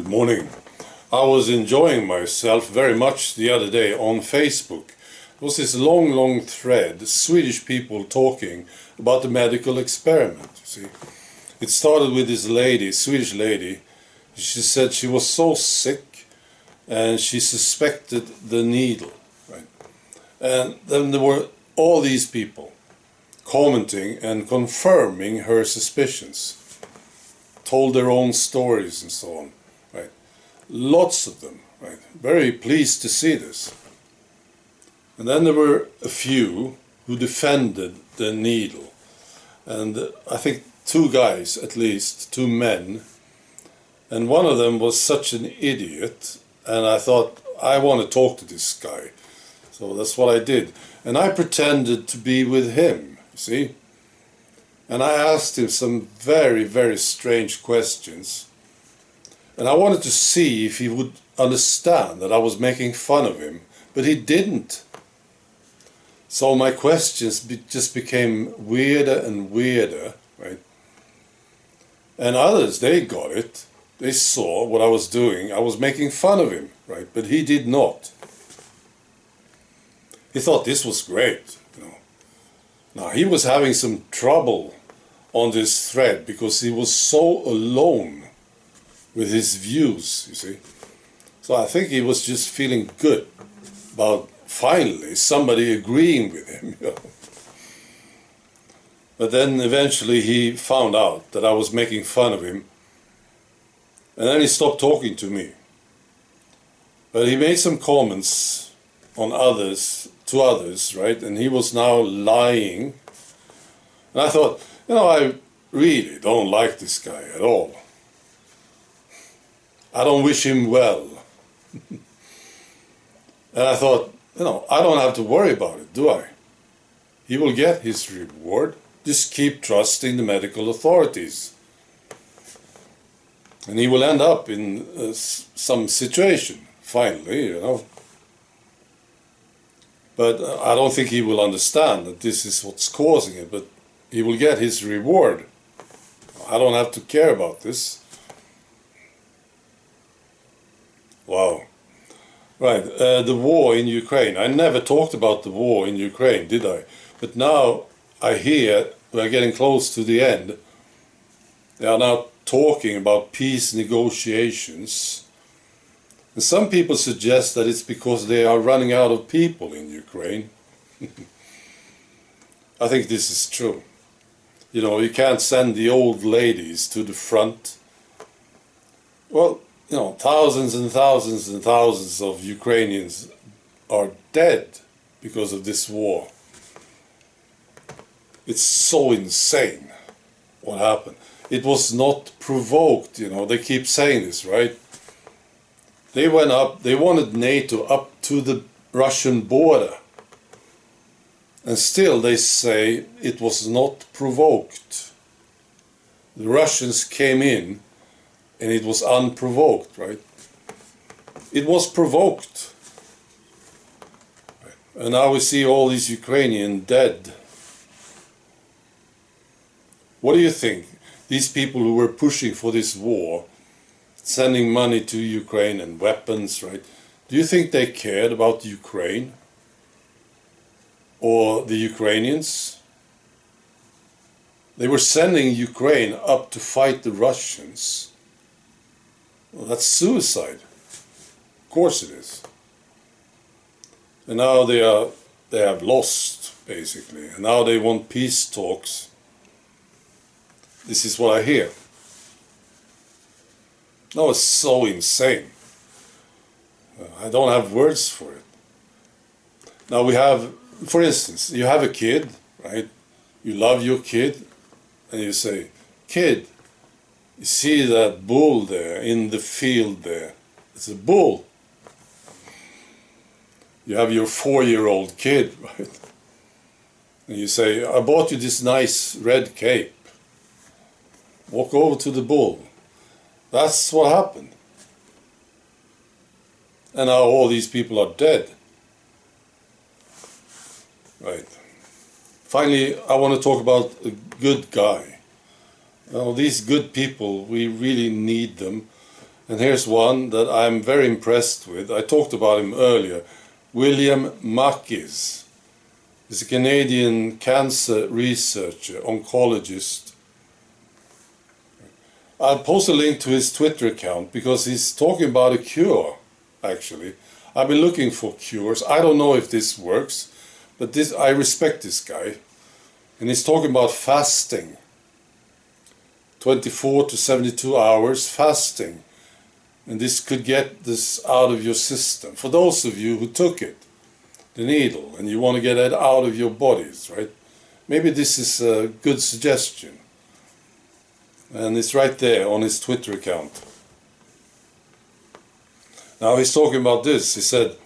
Good morning. I was enjoying myself very much the other day on Facebook. It was this long thread, Swedish people talking about the medical experiment, you see. It started with this lady, Swedish lady. She said she was so sick and she suspected the needle, right? And then there were all these people commenting and confirming her suspicions, told their own stories and so on, right? Lots of them, right? Very pleased to see this. And then there were a few who defended the needle. And I think two guys, at least, two men. And one of them was such an idiot. And I thought, I want to talk to this guy. So that's what I did. And I pretended to be with him, you see. And I asked him some very strange questions. And I wanted to see if he would understand that I was making fun of him. But he didn't. So my questions just became weirder and weirder, right? And others, they got it. They saw what I was doing. I was making fun of him, right? But he did not. He thought this was great, you know. Now, he was having some trouble on this thread because he was so alone with his views, you see. So I think he was just feeling good about finally somebody agreeing with him, you know. But then eventually he found out that I was making fun of him, and then he stopped talking to me. But he made some comments on to others, right? And he was now lying. And I thought, you know, I really don't like this guy at all. I don't wish him well. And I thought, you know, I don't have to worry about it, do I? He will get his reward. Just keep trusting the medical authorities. And he will end up in some situation, finally, you know. But I don't think he will understand that this is what's causing it, but he will get his reward. I don't have to care about this. Wow. Right, the war in Ukraine. I never talked about the war in Ukraine, did I? But now I hear we're getting close to the end. They are now talking about peace negotiations. And some people suggest that it's because they are running out of people in Ukraine. I think this is true. You know, you can't send the old ladies to the front. Well, you know, thousands and thousands and thousands of Ukrainians are dead because of this war. It's so insane what happened. It was not provoked, you know, they keep saying this, right? They went up, they wanted NATO up to the Russian border. And still they say it was not provoked. The Russians came in and it was unprovoked, right? It was provoked. And now we see all these Ukrainians dead. What do you think? These people who were pushing for this war, sending money to Ukraine and weapons, right? Do you think they cared about Ukraine? Or the Ukrainians? They were sending Ukraine up to fight the Russians. Well, that's suicide. Of course it is. And now they have lost, basically. And now they want peace talks. This is what I hear. No, it's so insane. I don't have words for it. Now we have, for instance, you have a kid, right? You love your kid, and you say, "Kid, you see that bull there in the field there? It's a bull." You have your 4-year-old kid, right? And you say, "I bought you this nice red cape. Walk over to the bull." That's what happened. And now all these people are dead. Right. Finally, I want to talk about a good guy. These good people, we really need them. And here's one that I'm very impressed with. I talked about him earlier. William Makis. He's a Canadian cancer researcher, oncologist. I'll post a link to his Twitter account because he's talking about a cure, actually. I've been looking for cures. I don't know if this works, but I respect this guy. And he's talking about fasting. 24 to 72 hours fasting. And this could get this out of your system. For those of you who took it, the needle, and you want to get it out of your bodies, right? Maybe this is a good suggestion. And it's right there on his Twitter account. Now he's talking about this. He said,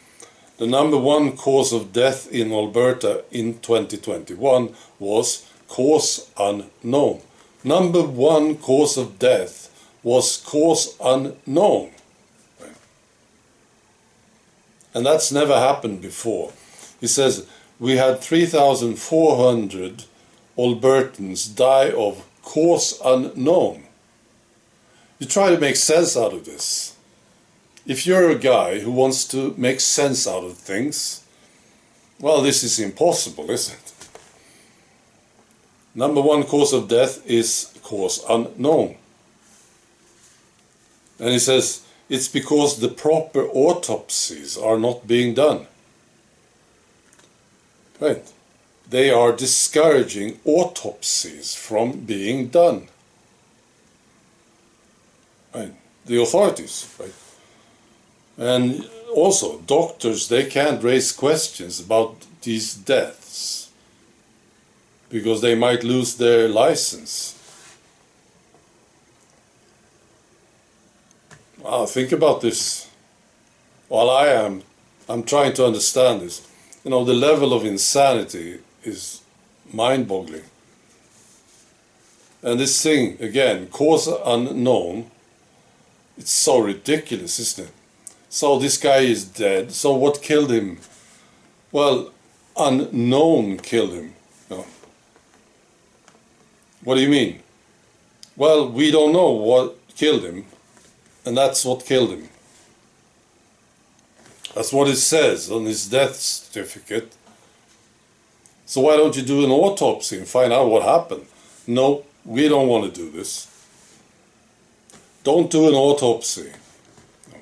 the number one cause of death in Alberta in 2021 was cause unknown. Number one cause of death was cause unknown. And that's never happened before. He says, we had 3,400 Albertans die of cause unknown. You try to make sense out of this. If you're a guy who wants to make sense out of things, well, this is impossible, isn't it? Number one cause of death is cause unknown. And he says, it's because the proper autopsies are not being done. Right? They are discouraging autopsies from being done. Right? The authorities, right? And also, doctors, they can't raise questions about these deaths because they might lose their license. Wow, think about this. While I'm trying to understand this. You know, the level of insanity is mind-boggling. And this thing, again, cause unknown, it's so ridiculous, isn't it? So this guy is dead, so what killed him? Well, unknown killed him. No. What do you mean? Well, we don't know what killed him, and that's what killed him. That's what it says on his death certificate. So why don't you do an autopsy and find out what happened? No, we don't want to do this. Don't do an autopsy. No.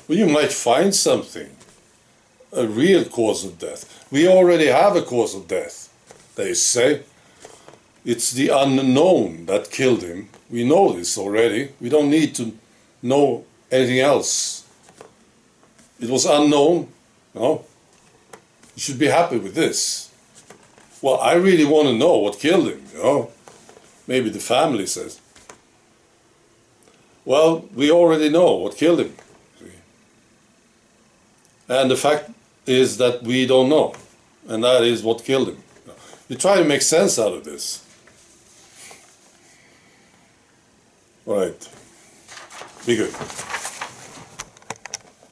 Well, you might find something, a real cause of death. We already have a cause of death, they say. It's the unknown that killed him. We know this already. We don't need to know anything else. It was unknown. No? You should be happy with this. Well, I really want to know what killed him. You know? Maybe the family says. Well, we already know what killed him. And the fact is that we don't know. And that is what killed him. You try to make sense out of this. Right. Be good.